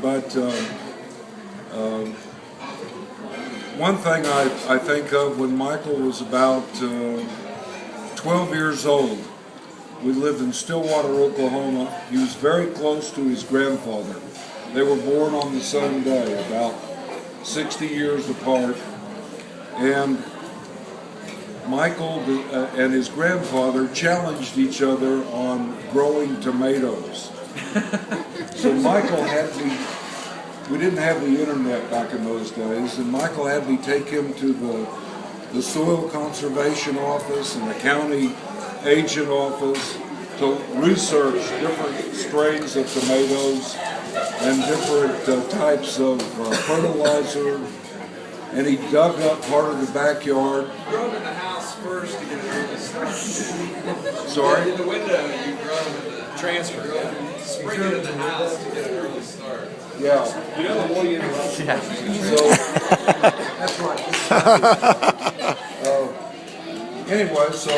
But one thing I think of when Michael was about 12 years old, we lived in Stillwater, Oklahoma. He was very close to his grandfather. They were born on the same day, about 60 years apart. And Michael and his grandfather challenged each other on growing tomatoes. So Michael had me, we didn't have the internet back in those days, and Michael had me take him to the soil conservation office and the county agent office to research different strains of tomatoes and different types of fertilizer. And he dug up part of the backyard. Grow them in the house first to get an early start. Sorry? In the window, you grow them in the transfer. Spring it in the house to get an early start. Yeah. You know the more you So, that's right. Anyway, so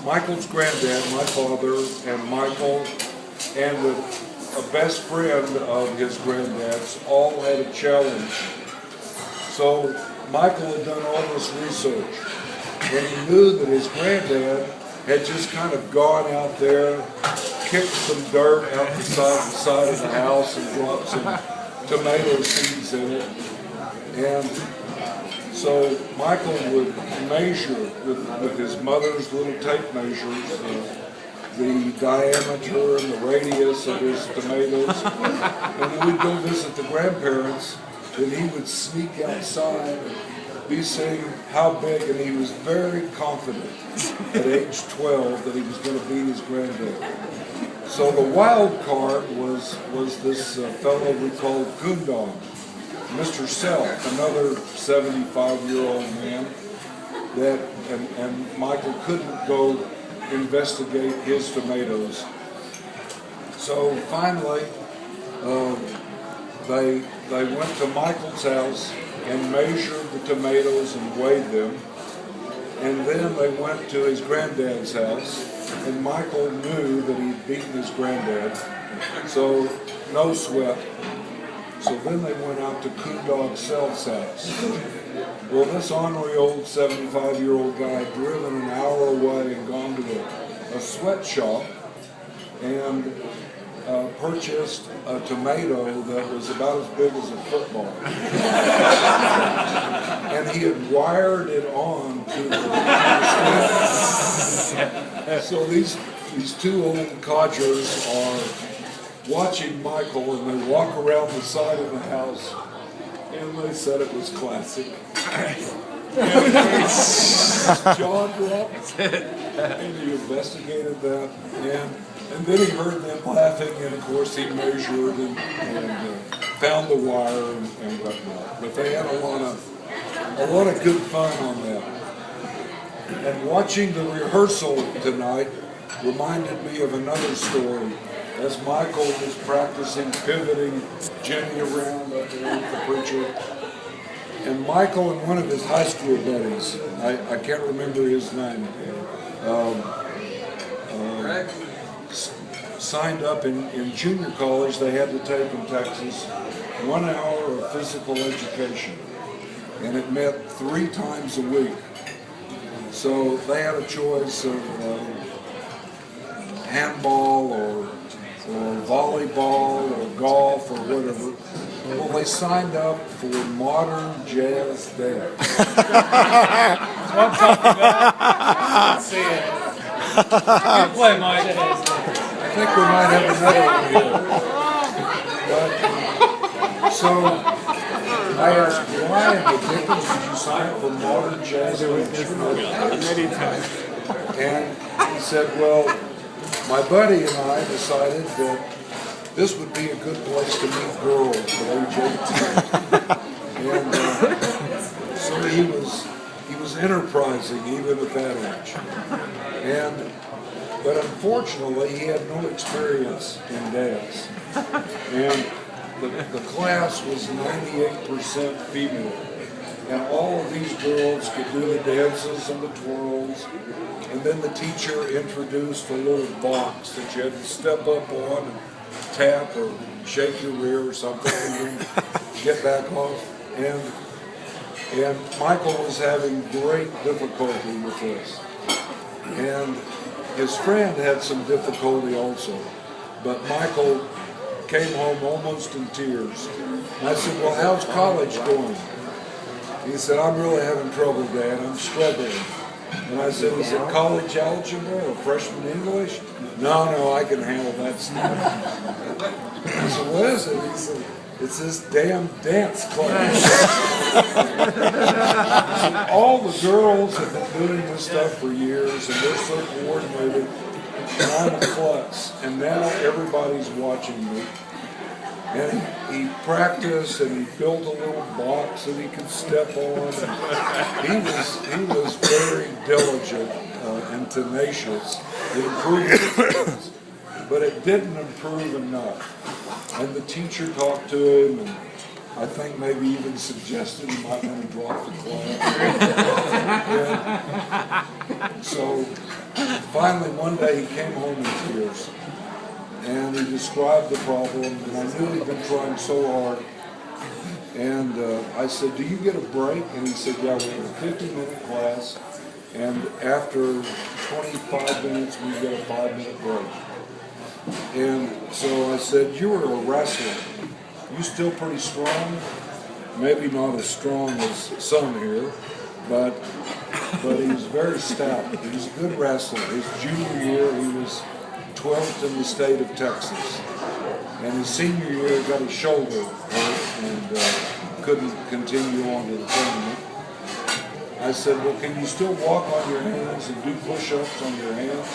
Michael's granddad, my father, and Michael, and a best friend of his granddad's all had a challenge. So Michael had done all this research, and he knew that his granddad had just kind of gone out there, kicked some dirt out the side of the house and dropped some tomato seeds in it. And so Michael would measure with his mother's little tape measures the diameter and the radius of his tomatoes. And when we'd go visit the grandparents, then he would sneak outside and be saying how big, and he was very confident at age 12 that he was going to beat his granddad. So the wild card was this fellow we called Kundong, Mr. Self, another 75-year-old man that, and Michael couldn't go investigate his tomatoes. So finally, they went to Michael's house and measured the tomatoes and weighed them. And then they went to his granddad's house, and Michael knew that he'd beaten his granddad, so no sweat. So then they went out to Kundog Self's house. Well, this ornery old 75-year-old guy had driven an hour away and gone to a sweatshop and purchased a tomato that was about as big as a football. And he had wired it on to the stand. So these two old codgers are watching Michael, and they walk around the side of the house, and they said it was classic. Jaw dropped, and he investigated that, and then he heard them laughing, and of course he measured and found the wire and whatnot. But they had a lot of good fun on that. And watching the rehearsal tonight reminded me of another story. As Michael was practicing pivoting Jenny around up there with the preacher, and Michael and one of his high school buddies, I can't remember his name, signed up in junior college. They had to take in Texas 1 hour of physical education, and it meant 3 times a week. So they had a choice of handball or volleyball or golf or whatever. Well, they signed up for modern jazz dance. That's what I'm talking about. See it. Good play, Mike. I think we might have another one here. But, so I asked, why in the dickens did you sign up for modern jazz dance? And he said, well, my buddy and I decided that this would be a good place to meet girls at age 18. And so he was enterprising even at that age. But unfortunately, he had no experience in dance. And the class was 98% female. And all of these girls could do the dances and the twirls. And then the teacher introduced a little box that you had to step up on and tap or shake your rear or something, and then get back off. And Michael was having great difficulty with this. And his friend had some difficulty also. But Michael came home almost in tears. And I said, well, how's college going? He said, I'm really having trouble, Dad. I'm struggling. And I said, is it college algebra or freshman English? No, I can handle that stuff. I said, what is it? He said, it's this damn dance class. All the girls have been doing this stuff for years, and they're so coordinated, and I'm a klutz. And now everybody's watching me. And he practiced, and he built a little box that he could step on. And he was very diligent and tenacious in improving his skills, but it didn't improve enough. And the teacher talked to him, and I think maybe even suggested he might want to drop the class. And so finally one day he came home in tears. And he described the problem, and I knew he'd been trying so hard. And I said, do you get a break? And he said, yeah, we have a 50-minute class, and after 25 minutes, we get a 5-minute break. And so I said, you were a wrestler. You still pretty strong? Maybe not as strong as some here, but he's very stout. He's a good wrestler. His junior year, he was 12th in the state of Texas. And his senior year, he got his shoulder hurt and couldn't continue on to the tournament. I said, well, can you still walk on your hands and do push-ups on your hands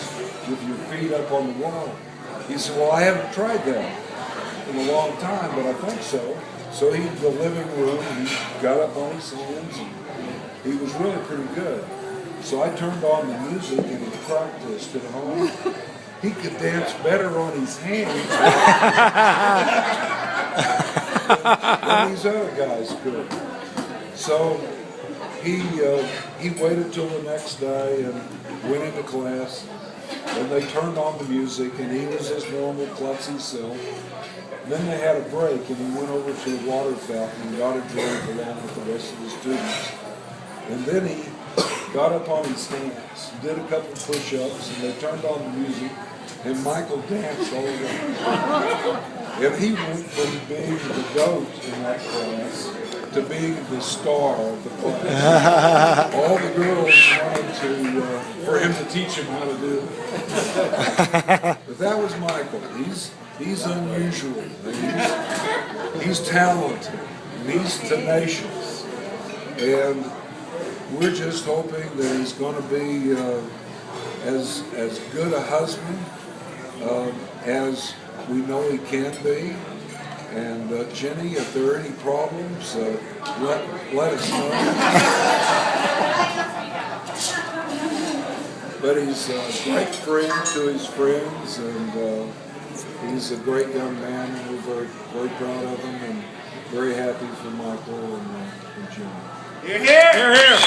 with your feet up on the wall? He said, well, I haven't tried that in a long time, but I think so. So he, in the living room, he got up on his hands, and he was really pretty good. So I turned on the music, and he practiced at home. He could dance better on his hands than these other guys could. So he waited till the next day and went into class, and they turned on the music, and he was his normal klutzy self. And then they had a break, and he went over to the water fountain and got a drink along with the rest of the students. And then he got up on his hands, did a couple of push-ups, and they turned on the music, and Michael danced all around. And he went from being the goat in that class to being the star of the class. All the girls wanted for him to teach him how to do it. But that was Michael. He's unusual. He's talented. And he's tenacious. And we're just hoping that he's going to be as good a husband as we know he can be. And Jenny, if there are any problems, let us know. But he's a great friend to his friends, and he's a great young man, and we're very, very proud of him, and very happy for Michael and Jenny. Hear, hear! Hear, hear!